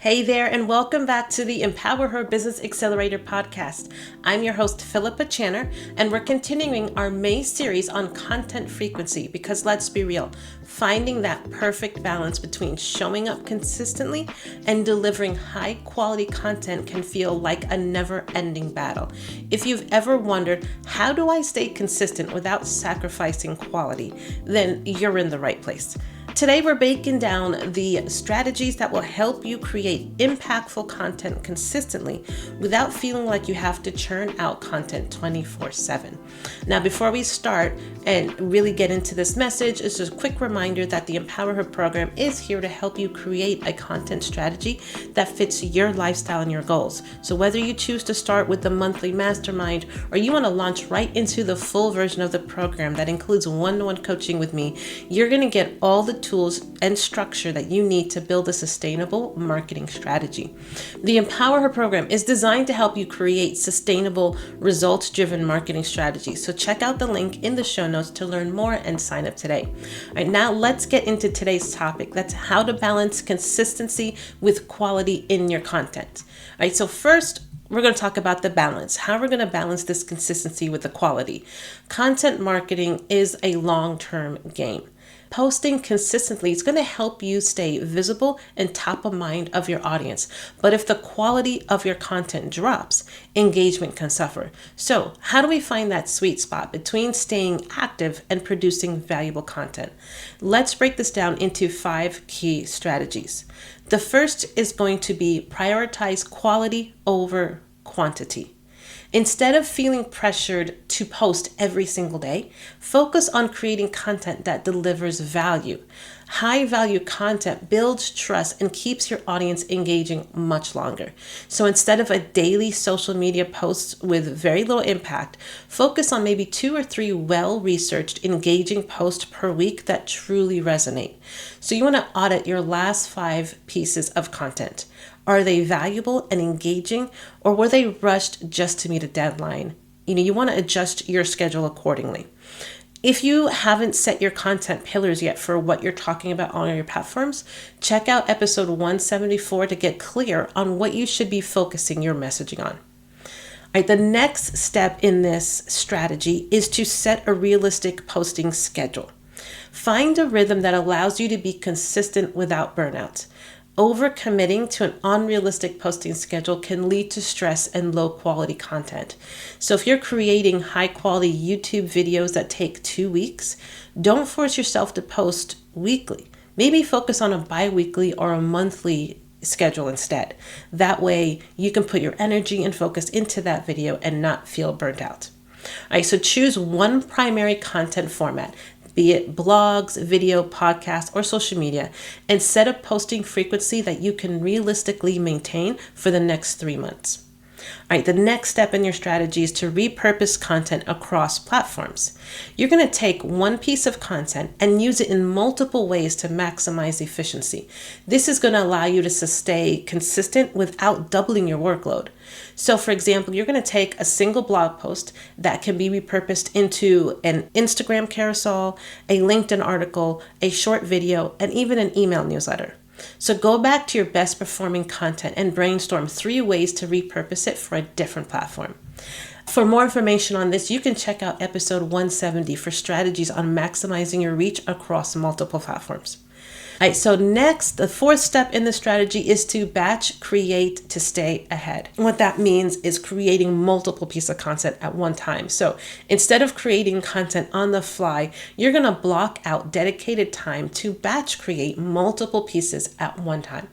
Hey there, and welcome back to the Empower Her Business Accelerator podcast. I'm your host, Phillipa Channer, and we're continuing our May series on content frequency because let's be real, finding that perfect balance between showing up consistently and delivering high quality content can feel like a never-ending battle. If you've ever wondered, how do I stay consistent without sacrificing quality, then you're in the right place. Today, we're breaking down the strategies that will help you create impactful content consistently without feeling like you have to churn out content 24/7. Now, before we start and really get into this message, it's just a quick reminder that the Empower Her program is here to help you create a content strategy that fits your lifestyle and your goals. So whether you choose to start with the monthly mastermind or you want to launch right into the full version of the program that includes one-to-one coaching with me, you're going to get all the tools and structure that you need to build a sustainable marketing strategy. The Empower Her program is designed to help you create sustainable, results-driven marketing strategies. So check out the link in the show notes to learn more and sign up today. All right, now let's get into today's topic. That's how to balance consistency with quality in your content. All right, so first, we're going to talk about the balance, how we're going to balance this consistency with the quality. Content marketing is a long-term game. Posting consistently is going to help you stay visible and top of mind of your audience. But if the quality of your content drops, engagement can suffer. So how do we find that sweet spot between staying active and producing valuable content? Let's break this down into 5 key strategies. The first is going to be prioritize quality over quantity. Instead of feeling pressured to post every single day, focus on creating content that delivers value. High value content builds trust and keeps your audience engaging much longer. So instead of a daily social media post with very little impact, focus on maybe 2 or 3 well-researched, engaging posts per week that truly resonate. So you want to audit your last 5 pieces of content. Are they valuable and engaging, or were they rushed just to meet a deadline? You want to adjust your schedule accordingly. If you haven't set your content pillars yet for what you're talking about on your platforms, check out episode 174 to get clear on what you should be focusing your messaging on. All right, the next step in this strategy is to set a realistic posting schedule. Find a rhythm that allows you to be consistent without burnout. Overcommitting to an unrealistic posting schedule can lead to stress and low quality content. So if you're creating high quality YouTube videos that take 2 weeks, don't force yourself to post weekly. Maybe focus on a bi-weekly or a monthly schedule instead. That way you can put your energy and focus into that video and not feel burnt out. All right, so choose one primary content format, be it blogs, video, podcasts, or social media, and set a posting frequency that you can realistically maintain for the next 3 months. All right, the next step in your strategy is to repurpose content across platforms. You're going to take one piece of content and use it in multiple ways to maximize efficiency. This is going to allow you to stay consistent without doubling your workload. So for example, you're going to take a single blog post that can be repurposed into an Instagram carousel, a LinkedIn article, a short video, and even an email newsletter. So go back to your best performing content and brainstorm 3 ways to repurpose it for a different platform. For more information on this, you can check out episode 170 for strategies on maximizing your reach across multiple platforms. All right, so next, the 4th step in the strategy is to batch create to stay ahead. And what that means is creating multiple pieces of content at one time. So instead of creating content on the fly, you're going to block out dedicated time to batch create multiple pieces at one time.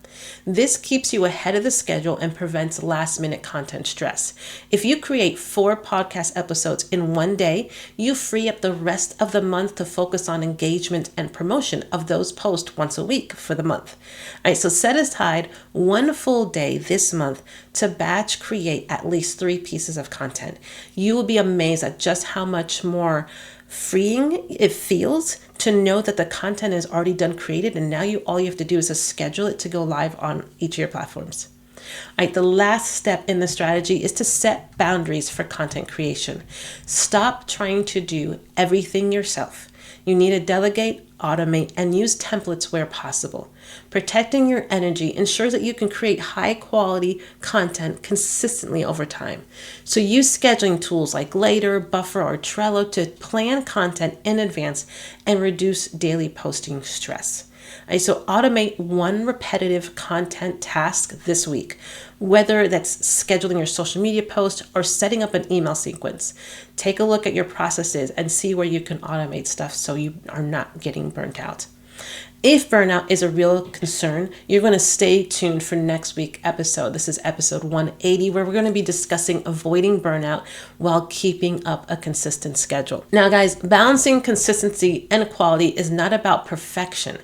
This keeps you ahead of the schedule and prevents last minute content stress. If you create 4 podcast episodes in one day, you free up the rest of the month to focus on engagement and promotion of those posts once a week for the month. All right, so set aside one full day this month to batch create at least 3 pieces of content. You will be amazed at just how much more freeing it feels to know that the content is already done created, and now all you have to do is just schedule it to go live on each of your platforms. All right, the last step in the strategy is to set boundaries for content creation. Stop trying to do everything yourself. You need to delegate, automate, and use templates where possible. Protecting your energy ensures that you can create high quality content consistently over time. So use scheduling tools like Later, Buffer, or Trello to plan content in advance and reduce daily posting stress. So automate one repetitive content task this week, whether that's scheduling your social media post or setting up an email sequence. Take a look at your processes and see where you can automate stuff so you are not getting burnt out. If burnout is a real concern, you're going to stay tuned for next week's episode. This is episode 180, where we're going to be discussing avoiding burnout while keeping up a consistent schedule. Now, guys, balancing consistency and quality is not about perfection.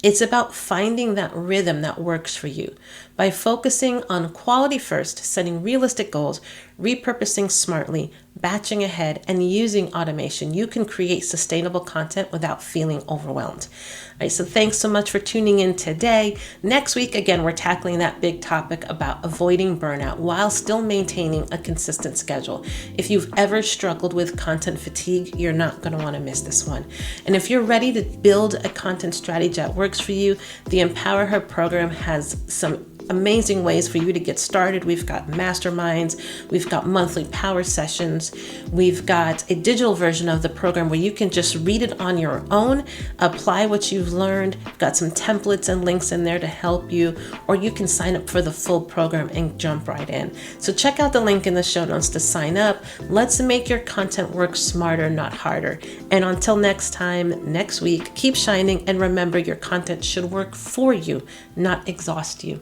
It's about finding that rhythm that works for you. By focusing on quality first, setting realistic goals, repurposing smartly, batching ahead, and using automation, you can create sustainable content without feeling overwhelmed. All right, so thanks so much for tuning in today. Next week, again, we're tackling that big topic about avoiding burnout while still maintaining a consistent schedule. If you've ever struggled with content fatigue, you're not going to want to miss this one. And if you're ready to build a content strategy that works for you, the Empower Her program has some amazing ways for you to get started. We've got masterminds, we've got monthly power sessions, we've got a digital version of the program where you can just read it on your own, apply what you've learned. We've got some templates and links in there to help you, or you can sign up for the full program and jump right in. So check out the link in the show notes to sign up. Let's make your content work smarter, not harder. And until next time, next week, keep shining, and remember, your content should work for you, not exhaust you.